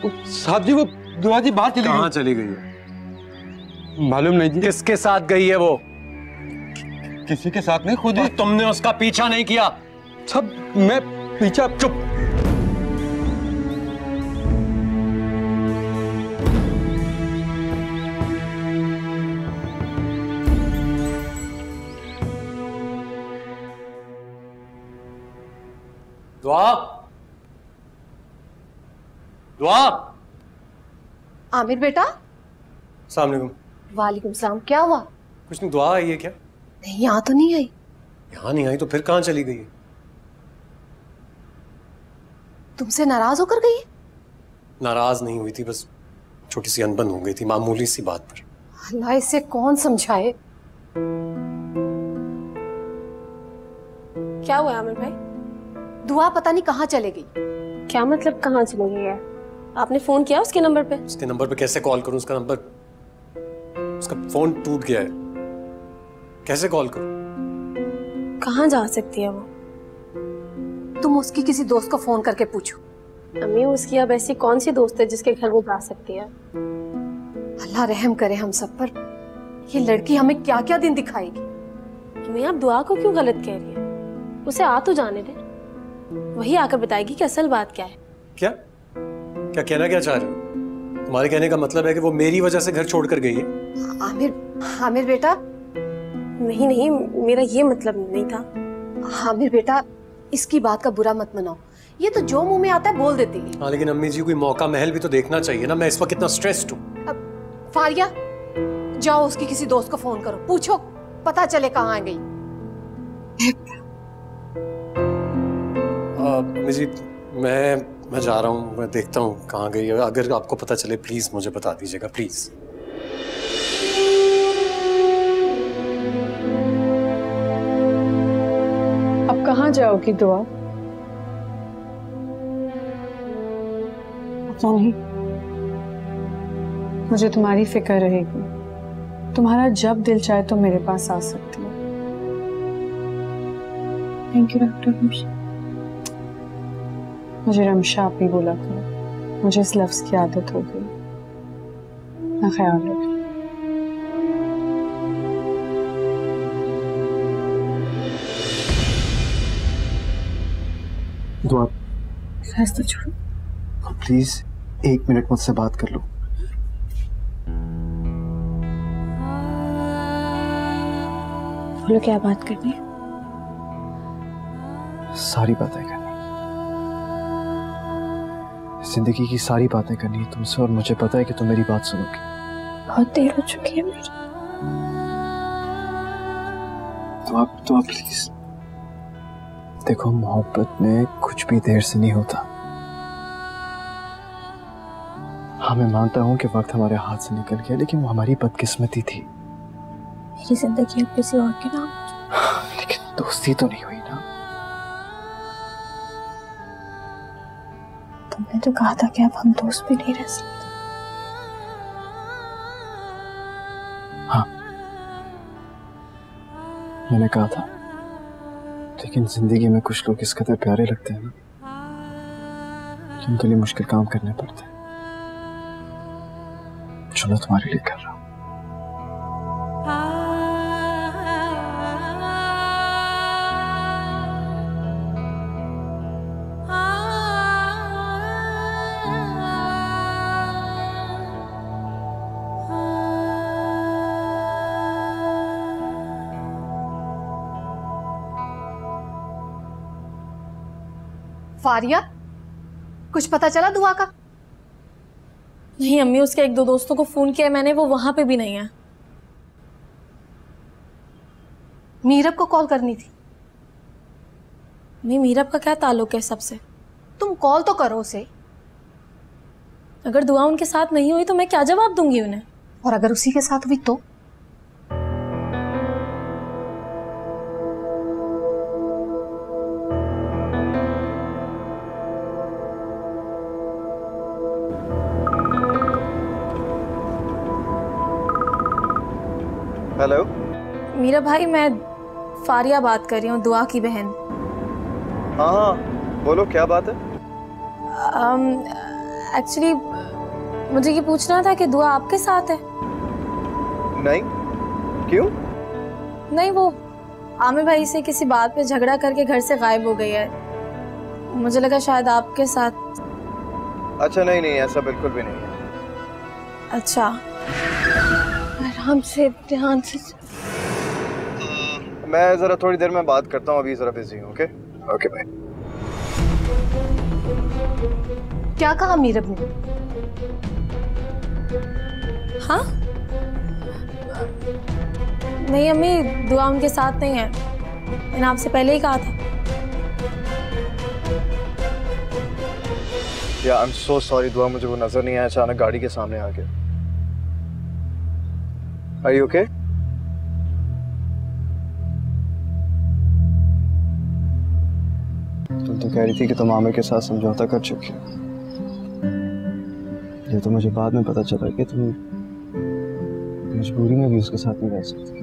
साहब जी वो दुआ जी बाहर चली गई। कहाँ चली गई है? मालूम नहीं जी। किसके साथ गई है वो? किसी के साथ नहीं, खुद ही। तुमने उसका पीछा नहीं किया? सब मैं पीछा। चुप। दुआ, दुआ। आमिर बेटा। अस्सलाम वालेकुम। वालेकुम सलाम। क्या हुआ? कुछ नहीं, दुआ आई है क्या? नहीं, यहाँ तो नहीं आई। यहाँ नहीं आई तो फिर कहाँ चली गई है? तुमसे नाराज होकर गई है? नाराज नहीं हुई थी, बस छोटी सी अनबन हो गई थी मामूली सी बात पर। अल्लाह, इसे कौन समझाए। क्या हुआ आमिर भाई? दुआ पता नहीं कहाँ चले गई। क्या मतलब कहाँ चली गई है? आपने फोन किया उसके नंबर पे? उसके नंबर पे कैसे कॉल करूं? उसका नंबर, उसका फोन टूट गया है, कैसे कॉल करूं? कहाँ जा सकती है वो? तुम उसकी किसी दोस्त को फोन करके पूछो। अम्मी, उसकी अब ऐसी कौन सी दोस्त है जिसके घर वो जा सकती है? अल्लाह रहम करे हम सब पर। ये लड़की हमें क्या क्या दिन दिखाएगी। अम्मी, आप दुआ को क्यों गलत कह रही है? उसे आ तो जाने दे, वही आकर बताएगी कि असल बात क्या है। क्या क्या कहना क्या चाह रही हो? तुम्हारे कहने का मतलब है कि वो मेरी वजह से घर छोड़कर गई है? आमिर बेटा। नहीं नहीं, मेरा ये मतलब नहीं था। आमिर बेटा, इसकी बात का बुरा मत मनाओ। ये तो जो मुंह में आता है बोल देती है। हाँ, लेकिन अम्मी जी कोई मौका महल भी तो देखना चाहिए ना। मैं इस वक्त इतना स्ट्रेस्ड हूँ। फारिया, जाओ उसकी किसी दोस्त को फोन करो, पूछो, पता चले कहाँ गई। अम्मी जी, मैं जा रहा हूँ, मैं देखता हूँ कहाँ गई है। अगर आपको पता चले प्लीज मुझे बता दीजिएगा, प्लीज। अब कहाँ जाओगी दुआ? पता नहीं, मुझे तुम्हारी फिक्र रहेगी। तुम्हारा जब दिल चाहे तो मेरे पास आ सकती हो। Thank you doctor. मुझे रमशा आप ही बोला करो, मुझे इस लफ्ज की आदत हो गई। ना ख्याल रखो। दुआ, रास्ता छोड़ो। प्लीज 1 मिनट मुझसे बात कर लो। बोलो, क्या बात करनी है? सारी बातें करनी, जिंदगी की सारी बातें करनी है तुमसे, और मुझे पता है कि तुम मेरी बात सुनोगी। बहुत देर हो चुकी है मेरी। तो आप प्लीज देखो, मोहब्बत में कुछ भी देर से नहीं होता। हाँ, मैं मानता हूँ कि वक्त हमारे हाथ से निकल गया, लेकिन वो हमारी बदकिस्मती थी। मेरी जिंदगी अब किसी और के नाम। लेकिन दोस्ती तो नहीं हुई ना। तुमने तो कहा था कि अब हम दोस्त भी नहीं रह सकते। हाँ, मैंने कहा था, लेकिन जिंदगी में कुछ लोग इस कदर प्यारे लगते हैं ना कि उनके लिए मुश्किल काम करने पड़ते हैं। चलो, तुम्हारे लिए कर रहा हूं। फारिया, कुछ पता चला दुआ का? नहीं अम्मी, उसके 1-2 दोस्तों को फोन किया मैंने, वो वहां पे भी नहीं है। मीरब को कॉल करनी थी। नहीं, मीरब का क्या ताल्लुक है सबसे? तुम कॉल तो करो उसे। अगर दुआ उनके साथ नहीं हुई तो मैं क्या जवाब दूंगी उन्हें? और अगर उसी के साथ हुई तो? हेलो मीरा भाई, मैं फारिया बात कर रही हूँ, दुआ की बहन। हाँ, बोलो क्या बात है? एक्चुअली मुझे ये पूछना था कि दुआ आपके साथ है? नहीं, क्यों? नहीं, वो आमिर भाई से किसी बात पे झगड़ा करके घर से गायब हो गई है। मुझे लगा शायद आपके साथ। अच्छा नहीं नहीं, ऐसा बिल्कुल भी नहीं है। अच्छा, आराम से, ध्यान से। मैं जरा थोड़ी देर में बात करता हूँ, अभी जरा बिजी हूँ। Okay okay bye. क्या कहा मीरब ने? हाँ? नहीं अम्मी, दुआ उनके साथ नहीं है, मैंने आपसे पहले ही कहा था। या आई एम सो सॉरी दुआ, मुझे वो नजर नहीं आया, अचानक गाड़ी के सामने आ गया। Are you okay? तुम तो कह रही थी कि तुम आमिर के साथ समझौता कर चुकी हो। ये तो मुझे बाद में पता चला कि तुम मजबूरी में भी उसके साथ नहीं रह सकती।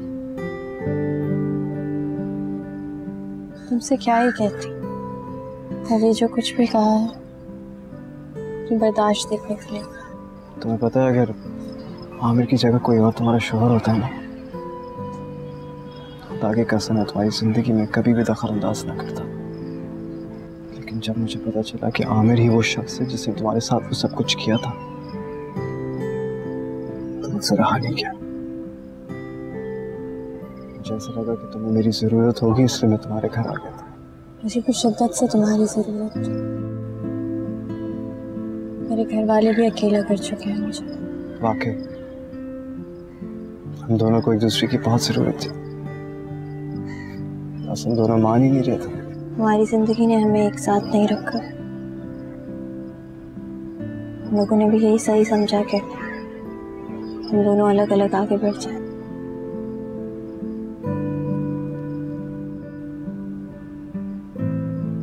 तुमसे क्या ही कहती, अभी जो कुछ भी कहा है कि बर्दाश्त देखने के लिए। तुम्हें पता है अगर आमिर की जगह कोई और तुम्हारा शोहर होता है ना, तो आगे कसम है तुम्हारी जिंदगी में कभी भी दखल अंदाज ना करता। लेकिन जब मुझे पता चला कि आमिर ही वो शख्स है जिसने तुम्हारे साथ वो सब कुछ किया था, तो मुझसे रहा नहीं गया। मुझे ऐसा लगा कि तुम्हें मेरी जरूरत होगी, इसलिए मैं तुम्हारे घर आ गया था। मुझे भी शिद्दत से तुम्हारी जरूरत थी। मेरे घर वाले भी अकेला कर चुके हैं मुझे। वाकई हम दोनों को एक दूसरे की बहुत जरूरत थी, बस हम दोनों मान ही नहीं रहे थे। हमारी जिंदगी ने हमें एक साथ नहीं रखा। हम लोगों ने भी यही सही समझा कि हम दोनों अलग अलग आगे बढ़ जाए।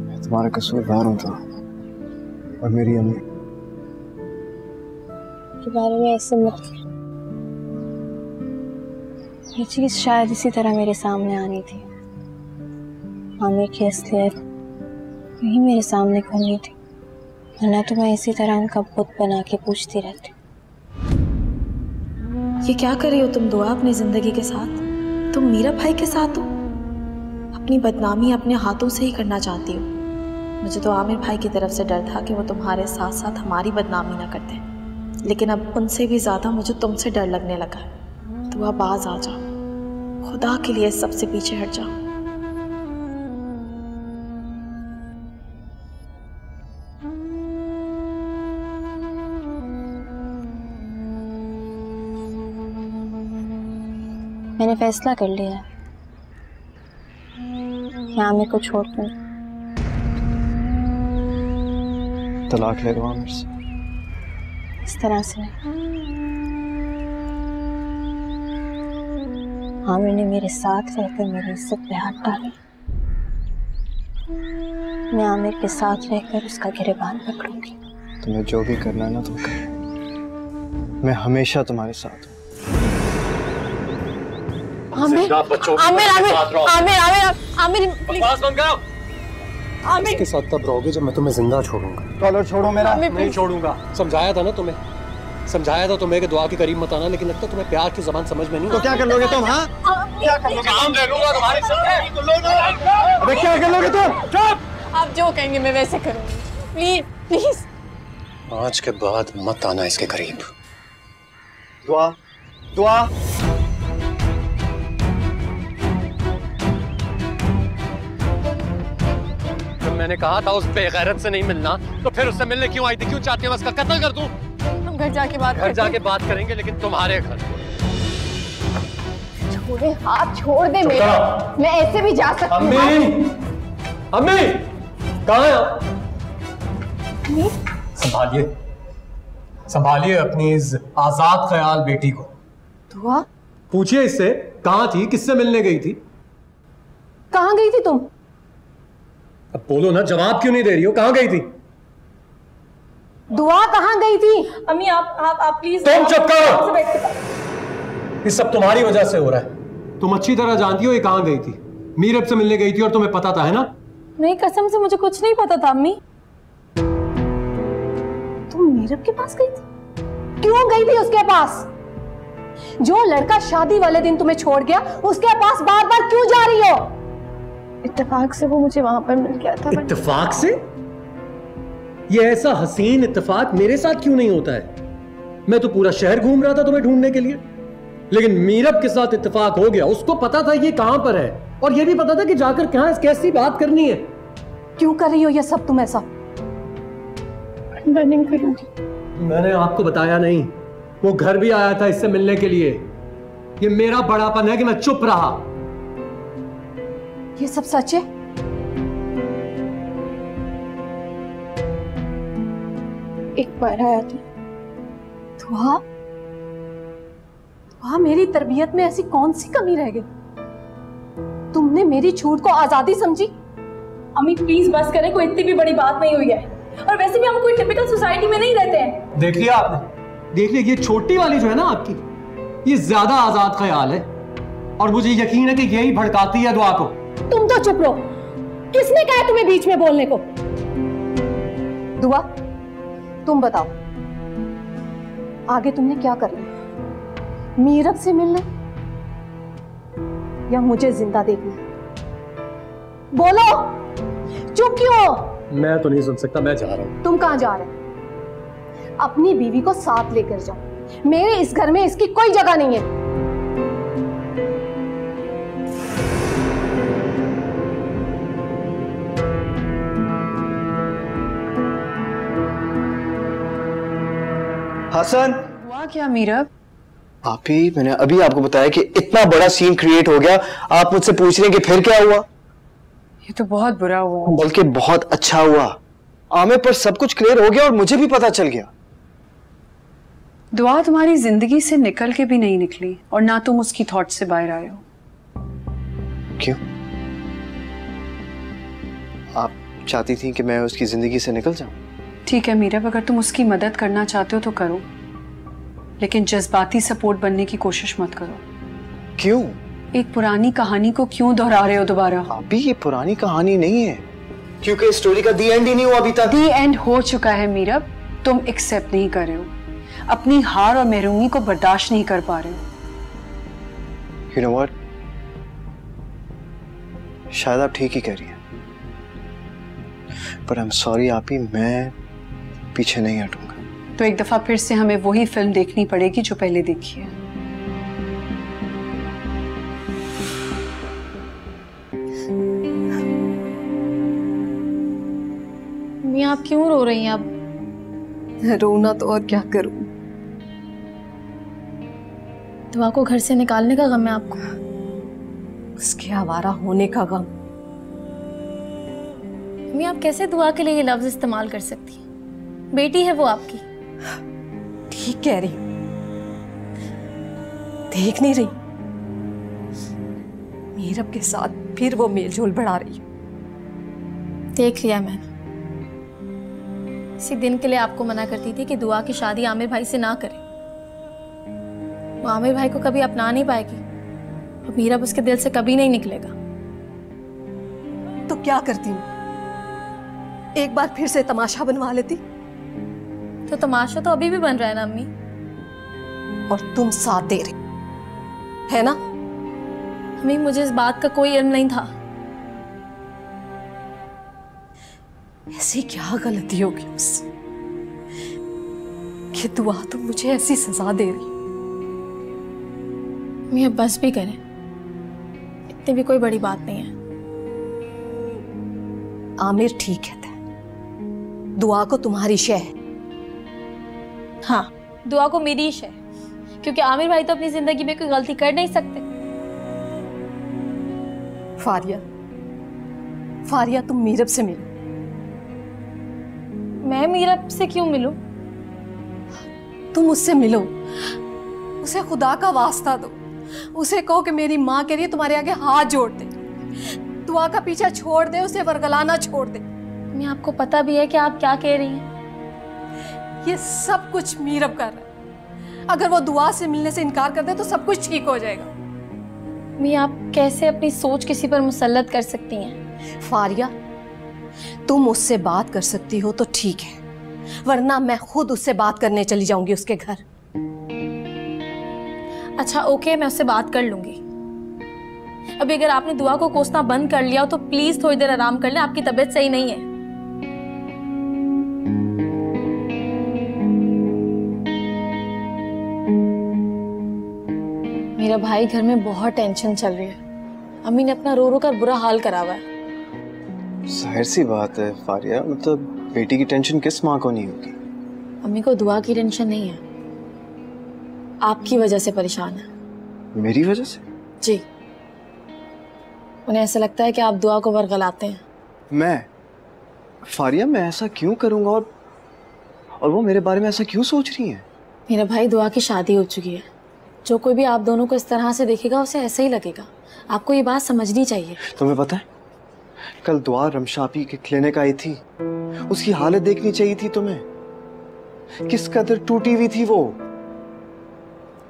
मैं तुम्हारा कसूरवार हूं था, और मेरी अम्मी के बारे में ऐसे मत कर। ये चीज शायद इसी तरह मेरे सामने आनी थी। आमिर की असलियत यही मेरे सामने खोलनी थी, वरना तो मैं इसी तरह उनका बुत बना के पूछती रहती। ये क्या कर रही हो तुम दुआ अपनी जिंदगी के साथ? तुम मीरा भाई के साथ हो, अपनी बदनामी अपने हाथों से ही करना चाहती हो। मुझे तो आमिर भाई की तरफ से डर था कि वो तुम्हारे साथ साथ हमारी बदनामी ना करते, लेकिन अब उनसे भी ज्यादा मुझे तुमसे डर लगने लगा है। दुआ बाज आ जाओ, खुदा के लिए सबसे पीछे हट जाओ। मैंने फैसला कर लिया है कि आमिर को छोड़ दूं। तलाक ले लो आमिर से। इस तरह से नहीं। आमिर ने मेरे साथ रहकर मेरी इज्जत पे हाथ डाला। मैं आमिर के साथ रहकर उसका गिरेबान पकड़ूंगी। तुम्हें जो भी करना है ना तुम करो, मैं हमेशा तुम्हारे साथ हूँ। आमिर, आमिर, आमिर, आमिर, आमिर, आमिर, बकवास बंद करो। आमिर, इसके साथ तब रहोगे जब मैं तुम्हें जिंदा छोड़ूंगा। कॉलर छोड़ो मेरा। नहीं छोड़ूंगा। समझाया था ना तुम्हें, समझाया था तुम्हें कि दुआ के करीब मत आना, लेकिन लगता तुम्हें प्यार की जबान समझ में नहीं। तो क्या कर लोगे तुम? हाँ, क्या कर लोगे? काम ले लूंगा तुम्हारे साथ। अबे क्या कर लोगे तुम? चुप। आप जो कहेंगे मैं वैसे करूंगी। Please, please. आज के बाद मत आना इसके करीब। दुआ, दुआ। मैंने कहा था उस बेगैरत से नहीं मिलना, तो फिर उससे मिलने क्यों आई थी? क्यों चाहती है मैं उसका कत्ल कर दूं? हम घर जाके बात करेंगे, लेकिन तुम्हारे घर। छोड़े, हाथ छोड़ दे मेरा। मैं ऐसे भी जा सकती हूँ। अम्मी, कहाँ है आप? अम्मी? संभालिए अपनी इस आजाद ख्याल बेटी को। दुआ? पूछिए इससे कहाँ थी, किससे मिलने गई थी? कहाँ गई थी तुम? अब बोलो ना, जवाब क्यों नहीं दे रही हो? कहाँ गई थी? दुआ कहाँ गई थी? अम्मी आप प्लीज। तुम चुप करो। ये सब तुम्हारी वजह से हो रहा है। तुम अच्छी तरह जानती हो ये कहाँ गई थी। मीरब से मिलने गई थी और तुम्हें पता था, है ना? नहीं, कसम से मुझे कुछ नहीं पता था अम्मी। तुम मीरब के पास गई थी? क्यों गई थी उसके पास? जो लड़का शादी वाले दिन तुम्हें छोड़ गया, उसके पास बार बार क्यों जा रही हो? इत्तेफाक से वो मुझे वहां पर मिल गया था। इत्तेफाक से? ये ऐसा हसीन इत्तेफाक मेरे साथ क्यों नहीं होता है? मैं तो पूरा शहर घूम रहा था तुम्हें ढूंढने के लिए, लेकिन मीरब के साथ इत्तेफाक हो गया। उसको पता था ये कहां पर है, और ये भी पता था कि जाकर कहां कैसी बात करनी है। क्यों कर रही हो ये सब तुम ऐसा? मैं नहीं करूंगी। मैंने आपको बताया नहीं, वो घर भी आया था इससे मिलने के लिए। ये मेरा बड़ापन है कि मैं चुप रहा। ये सब सच है? एक बार आया था। दुआ, मेरी तरबियत में ऐसी कौन सी कमी रह गई? तुमने मेरी छूट को आजादी समझी? अम्मी प्लीज बस करें, कोई इतनी भी बड़ी बात नहीं हुई है, और वैसे भी हम कोई टिपिकल सोसाइटी में नहीं रहते हैं। देख लिया आपने? देख लिया, ये छोटी वाली जो है ना आपकी, ये ज्यादा आजाद ख्याल है, और मुझे यकीन है कि यही भड़काती है दुआ को। तुम तो चुप रहो। किसने कहा तुम्हें बीच में बोलने को? दुआ, तुम बताओ आगे तुमने क्या करना? मीरब से मिलना या मुझे जिंदा देखना? बोलो, चुप क्यों? मैं तो नहीं सुन सकता, मैं जा रहा हूं। तुम कहां जा रहे? अपनी बीवी को साथ लेकर जाओ। मेरे इस घर में इसकी कोई जगह नहीं है। हसन, हुआ क्या मीरब? आप ही, मैंने अभी आपको बताया कि इतना बड़ा सीन क्रिएट हो गया, आप मुझसे पूछ रहे हैं कि फिर क्या हुआ? ये तो बहुत बुरा हुआ। बल्कि बहुत अच्छा हुआ। आमिर पर सब कुछ क्लियर हो गया और मुझे भी पता चल गया। दुआ तुम्हारी जिंदगी से निकल के भी नहीं निकली, और ना तुम उसकी थॉट से बाहर आए हो। क्यों? आप चाहती थी कि मैं उसकी जिंदगी से निकल जाऊं? ठीक है मीरब, अगर तुम उसकी मदद करना चाहते हो तो करो, लेकिन जज्बाती सपोर्ट बनने की कोशिश मत करो। क्यों? एक पुरानी कहानी को क्यों दोहरा रहे हो दोबारा? अभी ये पुरानी कहानी नहीं है, क्योंकि स्टोरी का दी एंड ही नहीं हुआ अभी तक। दी एंड हो चुका है मीरब, तुम एक्सेप्ट नहीं कर रहे हो, अपनी हार और महरूमी को बर्दाश्त नहीं कर पा रहे हो। You know what? शायद आप ठीक ही कह रही हैं, पर I'm sorry आपी, मैं पीछे नहीं हटूंगा। तो एक दफा फिर से हमें वही फिल्म देखनी पड़ेगी जो पहले देखी है। मैं आप क्यों रो रही हैं अब? रोना तो और क्या करूं? दुआ को घर से निकालने का गम है आपको? उसके आवारा होने का गम। मैं आप कैसे दुआ के लिए ये लफ्ज इस्तेमाल कर सकती हैं? बेटी है वो आपकी। ठीक कह रही, देख नहीं रही मीरब के साथ फिर वो मेलजोल बढ़ा रही? देख लिया मैंने। इसी दिन के लिए आपको मना करती थी कि दुआ की शादी आमिर भाई से ना करे। वो आमिर भाई को कभी अपना नहीं पाएगी, और मीरब उसके दिल से कभी नहीं निकलेगा। तो क्या करती हूँ? एक बार फिर से तमाशा बनवा लेती। तो तमाशा तो अभी भी बन रहा है ना अम्मी? और तुम साथ दे रही है ना? अम्मी मुझे इस बात का कोई इल्म नहीं था। ऐसी क्या गलती होगी मुझसे कि दुआ तो मुझे ऐसी सजा दे रही? अम्मी अब बस भी करें, इतनी भी कोई बड़ी बात नहीं है। आमिर ठीक कहता है, दुआ को तुम्हारी शय है। हाँ, दुआ को मेरी शय, क्योंकि आमिर भाई तो अपनी जिंदगी में कोई गलती कर नहीं सकते। फारिया तुम मीरब से मिलो। मैं मीरब से क्यों मिलूं? तुम उससे मिलो, उसे खुदा का वास्ता दो, उसे कहो कि मेरी माँ के लिए तुम्हारे आगे हाथ जोड़ दे, दुआ का पीछा छोड़ दे, उसे वरगलाना छोड़ दे। मैं आपको पता भी है कि आप क्या कह रही हैं। ये सब कुछ मीरब कर रहा है। अगर वो दुआ से मिलने से इनकार कर दे तो सब कुछ ठीक हो जाएगा। मैं आप कैसे अपनी सोच किसी पर मुसल्लत कर सकती हैं? फारिया, तुम उससे बात कर सकती हो तो ठीक है, वरना मैं खुद उससे बात करने चली जाऊंगी उसके घर। अच्छा ओके, मैं उससे बात कर लूंगी। अभी अगर आपने दुआ को कोसना बंद कर लिया हो तो प्लीज थोड़ी देर आराम कर लें, आपकी तबीयत सही नहीं है। मेरा भाई घर में बहुत टेंशन चल रही है। अम्मी ने अपना रो रो कर बुरा हाल करा हुआ है। जाहिर सी बात है फारिया, मतलब बेटी की टेंशन किस माँ को नहीं होगी। अम्मी को दुआ की टेंशन नहीं है, आपकी वजह से परेशान है। मेरी वजह से? जी, उन्हें ऐसा लगता है कि आप दुआ को वरगलाते हैं। मैं? फारिया मैं ऐसा क्यों करूंगा, और वो मेरे बारे में ऐसा क्यों सोच रही हैं? मेरा भाई दुआ की शादी हो चुकी है। जो कोई भी आप दोनों को इस तरह से देखेगा उसे ऐसे ही लगेगा। आपको ये बात समझनी चाहिए। तुम्हें पता है, कल दुआ रमशापी के क्लिनिक आई थी, उसकी हालत देखनी चाहिए थी तुम्हें, किस कदर टूटी हुई थी वो।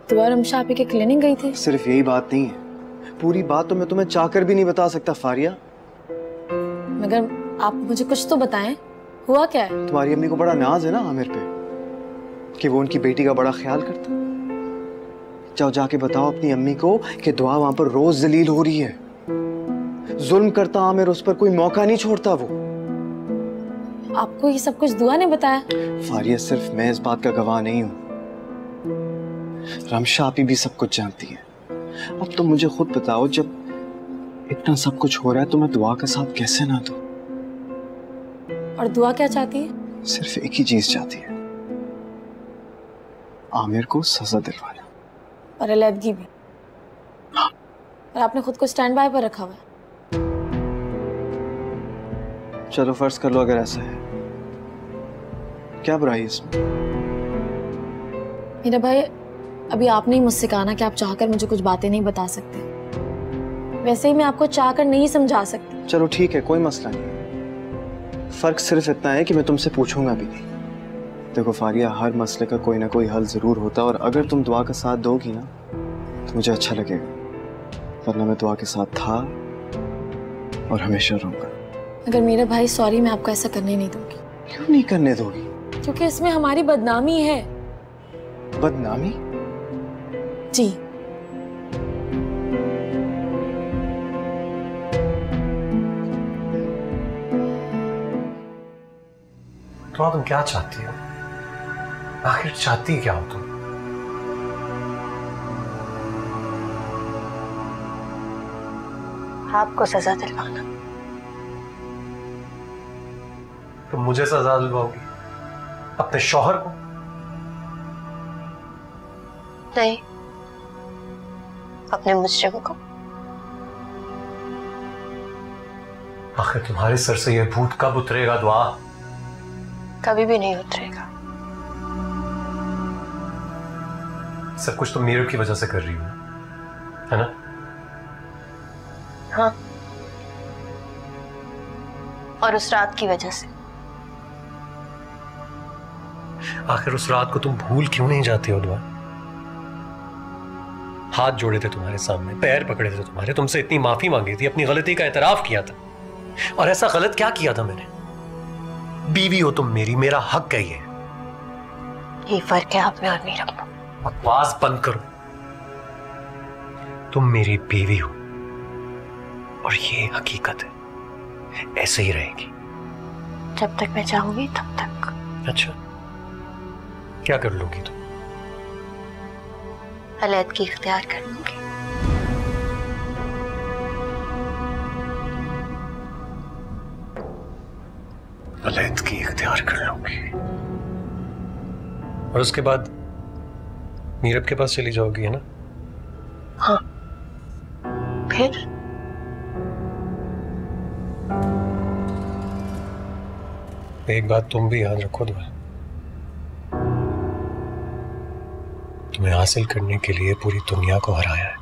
दुआ रमशापी के क्लिनिक गई थी? सिर्फ यही बात नहीं है, पूरी बात तो मैं तुम्हें चाहकर भी नहीं बता सकता फारिया। मगर आप मुझे कुछ तो बताएं, हुआ क्या है? तुम्हारी अम्मी को बड़ा नाज है ना आमिर पे, कि वो उनकी बेटी का बड़ा ख्याल करता। जाओ जाके बताओ अपनी अम्मी को कि दुआ वहां पर रोज जलील हो रही है। जुल्म करता आमिर उस पर कोई मौका नहीं छोड़ता वो। आपको ये सब कुछ दुआ ने बताया? फारिया सिर्फ मैं इस बात का गवाह नहीं हूं, रमशा आपी भी सब कुछ जानती है। अब तो मुझे खुद बताओ, जब इतना सब कुछ हो रहा है तो मैं दुआ का साथ कैसे ना दूं? और दुआ क्या चाहती है? सिर्फ एक ही चीज चाहती है, आमिर को सजा दिलवाना। और अलहदगी भी? हाँ। और आपने खुद को स्टैंड बाय पर रखा हुआ है? चलो फर्ज कर लो अगर ऐसा है, क्या बुराई है इसमें? मेरा भाई, अभी आपने ही मुझसे कहा ना कि आप चाहकर मुझे कुछ बातें नहीं बता सकते। वैसे ही मैं आपको चाहकर नहीं समझा सकती। चलो ठीक है, कोई मसला नहीं। फर्क सिर्फ इतना है कि मैं तुमसे पूछूंगा भी नहीं। देखो फारिया, हर मसले का कोई ना कोई हल जरूर होता है, और अगर तुम दुआ का साथ दोगी ना तो मुझे अच्छा लगेगा, वरना मैं दुआ के साथ था और हमेशा रहूंगा। अगर मेरा भाई सॉरी, मैं आपको ऐसा करने नहीं दूंगी। क्यों नहीं करने दोगी? क्योंकि इसमें हमारी बदनामी है। बदनामी? जी। तो तुम क्या चाहती हो? आखिर चाहती क्या हो तुम? आपको सजा दिलवाना। तुम मुझे सजा दिलवाओगी? अपने शौहर को? नहीं, अपने मुजरिम को। आखिर तुम्हारे सर से यह भूत कब उतरेगा दुआ? कभी भी नहीं उतरेगा। सब कुछ तुम मीरा की वजह से कर रही हो, है ना? हाँ, और उस रात की वजह से। आखिर उस रात को तुम भूल क्यों नहीं जाती हो दुआ? हाथ जोड़े थे तुम्हारे सामने, पैर पकड़े थे तुम्हारे, तुमसे इतनी माफी मांगी थी, अपनी गलती का एतराफ किया था। और ऐसा गलत क्या किया था मैंने? बीवी हो तुम मेरी, मेरा हक है ये फर्क है आप में और मेरा में। बकवास बंद करो। तुम मेरी बीवी हो और ये हकीकत है, ऐसे ही रहेगी जब तक मैं चाहूंगी तब तक। अच्छा, क्या कर लोगी तुम? अलहदगी इख्तियार कर लूंगी। अलहदगी इख्तियार कर लूंगी और उसके बाद मीरब के पास चली जाओगी, है ना? हाँ, फिर एक बात तुम भी याद रखो दुआ, तुम्हें हासिल करने के लिए पूरी दुनिया को हराया है,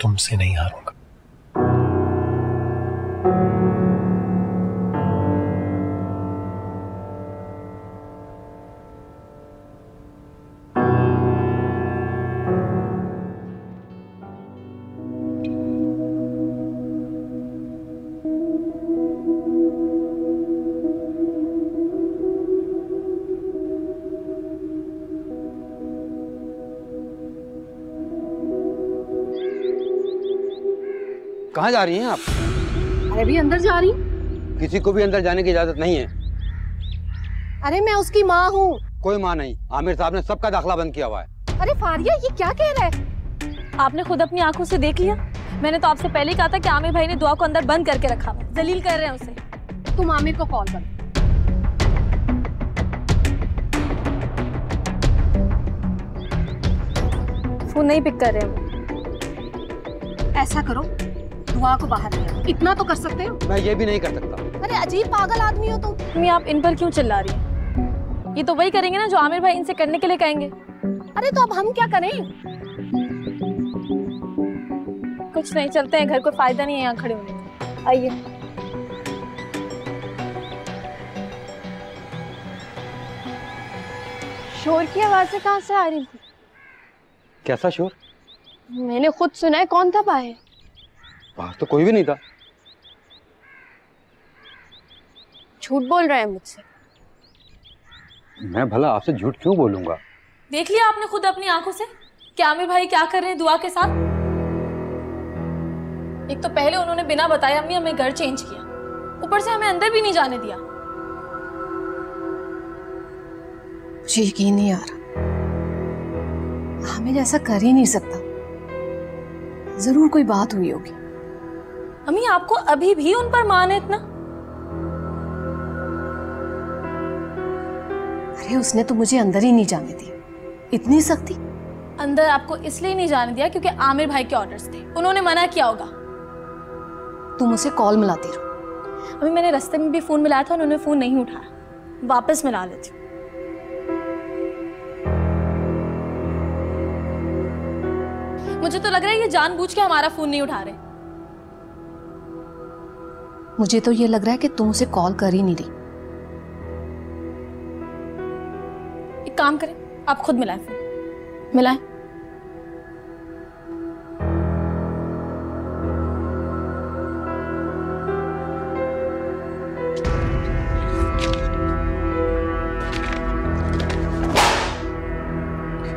तुमसे नहीं हारूंगा। कहाँ जा रही हैं आप? अरे भी अंदर जा रही हूँ। किसी को भी अंदर जाने की इजाजत नहीं है। अरे मैं उसकी माँ हूँ। कोई माँ नहीं, आमिर साहब ने सबका दाखिला बंद किया हुआ है। अरे फारिया ये क्या कह रहा है? आपने खुद अपनी आंखों से देख लिया। मैंने तो आपसे पहले ही कहा था कि आमिर भाई ने दुआ को अंदर बंद करके रखा है, जलील कर रहे हैं उसे। तुम आमिर को कॉल करो। फोन नहीं पिक कर रहे हैं। ऐसा करो, दुआ को बाहर ले आओ। इतना तो कर सकते हो। मैं ये भी नहीं कर सकता। अरे अजीब पागल आदमी हो तुम। मम्मी आप इन पर क्यों चिल्ला रही हैं? ये तो वही करेंगे ना जो आमिर भाई इनसे करने के लिए कहेंगे। अरे तो अब हम क्या करें? कुछ नहीं, चलते हैं घर, कोई फायदा नहीं है यहाँ खड़े होने का। आइए। शोर की आवाजें कहाँ से आ रही थी? कैसा शोर? मैंने खुद सुना है। कौन था बाहर? बाहर तो कोई भी नहीं था। झूठ बोल रहे हैं मुझसे। मैं भला आपसे झूठ क्यों बोलूंगा? देख लिया आपने खुद अपनी आंखों से कि आमिर भाई क्या कर रहे हैं दुआ के साथ। एक तो पहले उन्होंने बिना बताए अम्मी हमें घर चेंज किया, ऊपर से हमें अंदर भी नहीं जाने दिया। मुझे यकीन नहीं आ रहा। आमिर ऐसा कर ही नहीं सकता। जरूर कोई बात हुई होगी। अम्मी आपको अभी भी उन पर मान है इतना? अरे उसने तो मुझे अंदर ही नहीं जाने दिया। इतनी सख्ती? अंदर आपको इसलिए नहीं जाने दिया क्योंकि आमिर भाई के ऑर्डर्स थे, उन्होंने मना किया होगा। तुम उसे कॉल मिलाती रहो। अभी मैंने रास्ते में भी फोन मिलाया था, उन्होंने फोन नहीं उठाया। वापस मिला लेती हूँ। मुझे तो लग रहा है ये जानबूझ के हमारा फोन नहीं उठा रहे। मुझे तो ये लग रहा है कि तुम उसे कॉल कर ही नहीं रही। एक काम करें, आप खुद मिलाएं फोन। मिलाएं।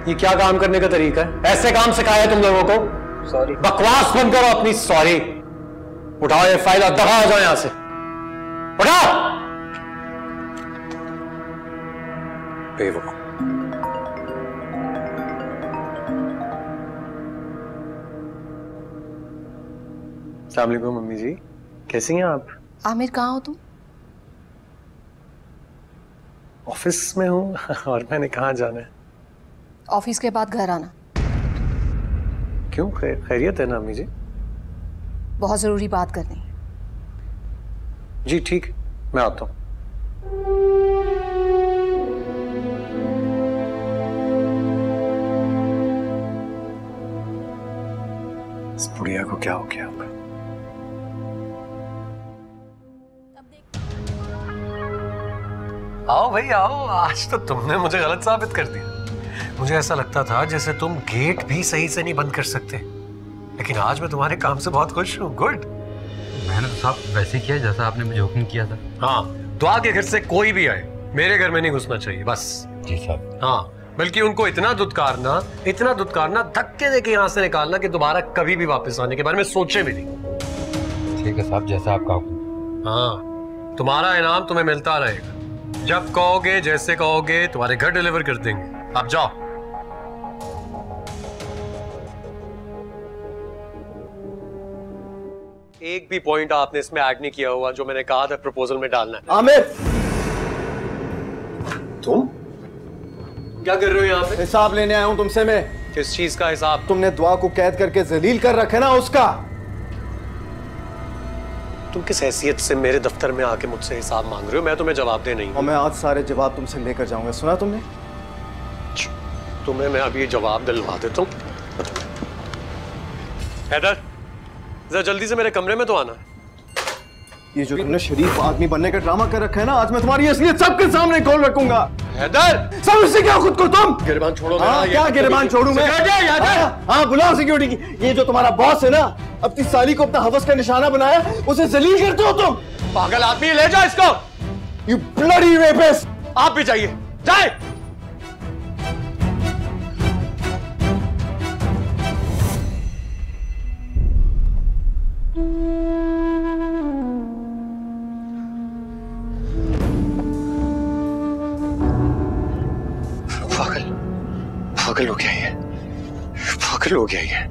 ये क्या काम करने का तरीका है? ऐसे काम सिखाया है तुम लोगों को? सॉरी। बकवास बंद करो अपनी। सॉरी। उठाओ ये फाइल और दफा हो जाओ यहां से। उठाओ। बेवकूफ। अस्सलाम वालेकुम मम्मी जी, कैसी हैं आप? आमिर कहाँ हो तुम? ऑफिस में हूं और मैंने कहाँ जाना है? ऑफिस के बाद घर आना। क्यों, खैरियत है ना अम्मी जी? बहुत जरूरी बात करनी है। जी ठीक, मैं आता हूं। इस बुढ़िया को क्या हो गया? आओ भाई आओ, आज तो तुमने मुझे गलत साबित कर दिया। मुझे ऐसा लगता था जैसे तुम गेट भी सही से नहीं बंद कर सकते, लेकिन आज मैं तुम्हारे काम से बहुत खुश हूँ। गुड। मैंने तो साहब वैसे ही किया जैसा आपने मुझे हुक्म किया था। हाँ, दुआ के घर से कोई भी आए मेरे घर में नहीं घुसना चाहिए बस। जी साहब। हाँ, बल्कि उनको इतना दुत्कारना धक्के देके यहाँ से निकालना कि दोबारा कभी भी वापस आने के बारे में सोचे भी नहीं। ठीक है साहब, जैसा आपका हुक्म। हाँ, तुम्हारा इनाम तुम्हें मिलता रहेगा। जब कहोगे, जैसे कहोगे, तुम्हारे घर डिलीवर कर देंगे। अब जाओ। एक भी पॉइंट आपने इसमें ऐड नहीं किया हुआ जो मैंने कहा था प्रपोजल में डालना है। आमिर, तुम क्या कर रहे हो यहाँ पे? हिसाब लेने आया हूं तुमसे मैं। किस चीज का हिसाब? तुमने दुआ को कैद करके जलील कर रखा ना, उसका। तुम किस हैसियत से मेरे दफ्तर में आके मुझसे हिसाब मांग रहे हो? मैं तुम्हें जवाब दे नहीं। और मैं आज सारे जवाब तुमसे लेकर जाऊंगा, सुना तुमने? तुम्हें मैं अभी ये जवाब दिलवा देता हूँ। हैदर, जरा जल्दी से मेरे कमरे में तो आना। ये जो तुमने शरीफ आदमी बनने का ड्रामा कर रखा है ना, आज मैं तुम्हारी असलियत सबके सामने खोल रखूंगा। हैदर, समझते क्या खुद को तुम? गिरबान छोड़ो। क्या गिरबान छोड़ू मैं? हाँ, बुलाओ सिक्योरिटी की। ये जो तुम्हारा बॉस है ना, अपनी साली को अपना हवस का निशाना बनाया, उसे जलील करते हो तुम। पागल आदमी, ले जाओ इसको। You bloody rapist. आप भी जाइए, जाए। पागल हो गया ये, पागल हो गया ये।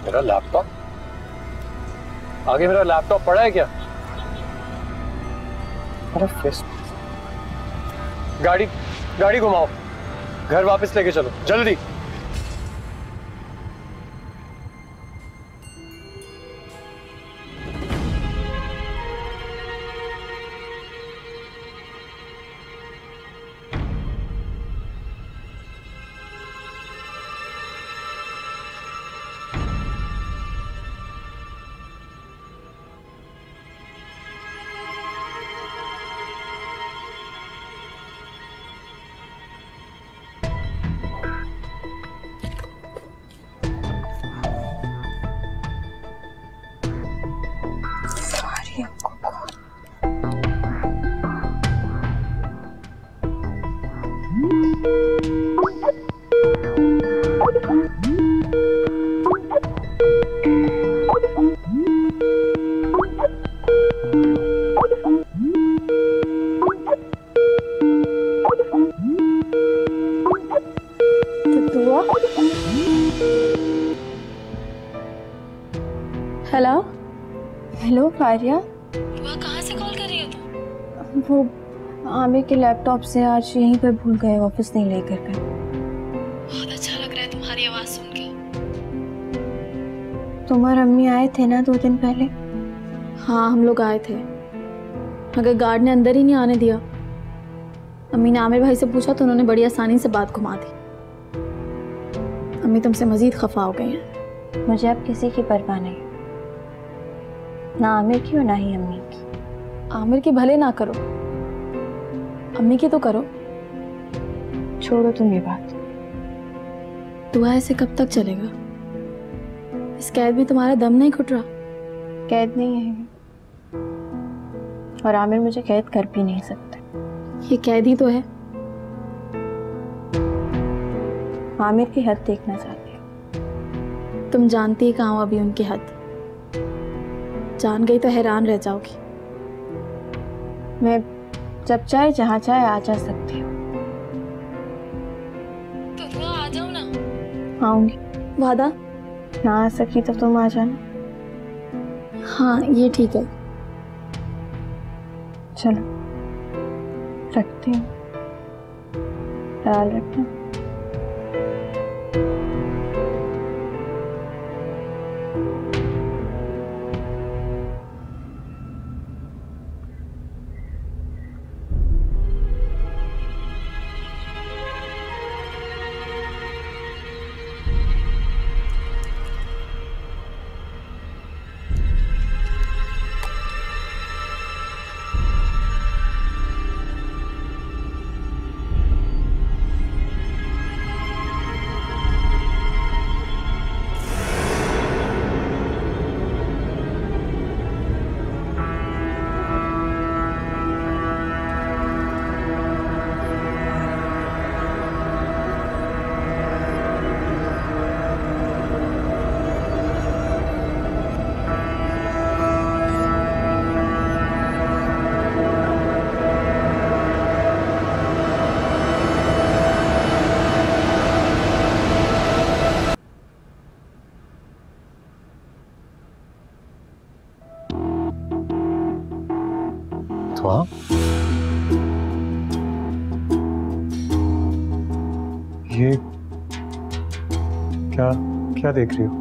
मेरा लैपटॉप? आगे मेरा लैपटॉप पड़ा है क्या? अरे फेस, गाड़ी घुमाओ, घर वापस लेके चलो जल्दी। हेलो हेलो फारिया, दुआ कहाँ से कॉल कर रही हो तुम? वो आमिर के लैपटॉप से आज यहीं पे भूल गए, ऑफिस नहीं लेकर गए। बहुत अच्छा लग रहा है तुम्हारी आवाज सुन के। तुम और अम्मी आए थे ना 2 दिन पहले? हाँ हम लोग आए थे, मगर गार्ड ने अंदर ही नहीं आने दिया। अम्मी ने आमिर भाई से पूछा तो उन्होंने बड़ी आसानी से बात घुमा दी। अम्मी तुमसे मजीद खफा हो गई हैं। मुझे अब किसी की परवाह नहीं, ना आमिर की और ना ही अम्मी की। आमिर की भले ना करो, अम्मी की तो करो। छोड़ो तुम ये बात। दुआ ऐसे कब तक चलेगा? इस कैद में तुम्हारा दम नहीं घुट रहा? कैद नहीं है और आमिर मुझे कैद कर भी नहीं सकते। ये कैद ही तो है। आमिर की हद देखना चाहती हूँ। तुम जानती ही कहाँ हो अभी उनकी हद। जान गई तो हैरान रह जाओगी। मैं जब चाहे जहाँ चाहे आ जा सकती हूँ। तो दुआ आ जाओ ना। आऊंगी। वादा? ना आ सकी तो तुम आ जाना। हाँ ये ठीक है। चलो रखती हूँ, ख्याल रखना। दुआ, ये क्या क्या देख रही हो?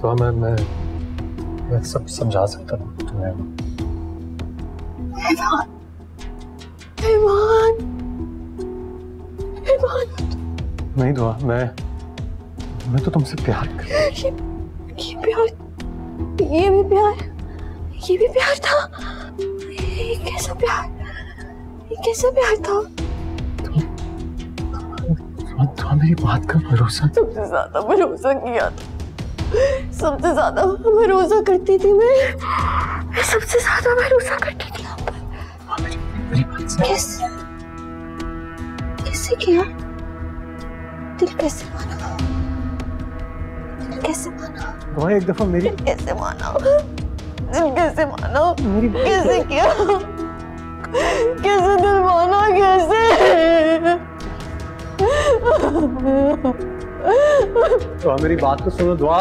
तो मैं सब समझा सकता हूँ तुम्हें। नहीं दुआ, मैं तो तुमसे प्यार कर। ये प्यार, ये भी प्यार, ये भी प्यार था। ये कैसा प्यार, ये कैसा प्यार था? तुम मेरी बात का भरोसा। सबसे ज्यादा भरोसा किया था, सबसे ज्यादा भरोसा करती थी मैं सबसे ज्यादा भरोसा करती थी आप पर। मेरी बात से। कैसे किया? दिल कैसे माना? दिल कैसे माना? दुआ एक दफा मेरी। दिल कैसे माना? दिल कैसे माना? कैसे किया? कैसे दिल माना? कैसे? दुआ मेरी बात तो सुनो दुआ।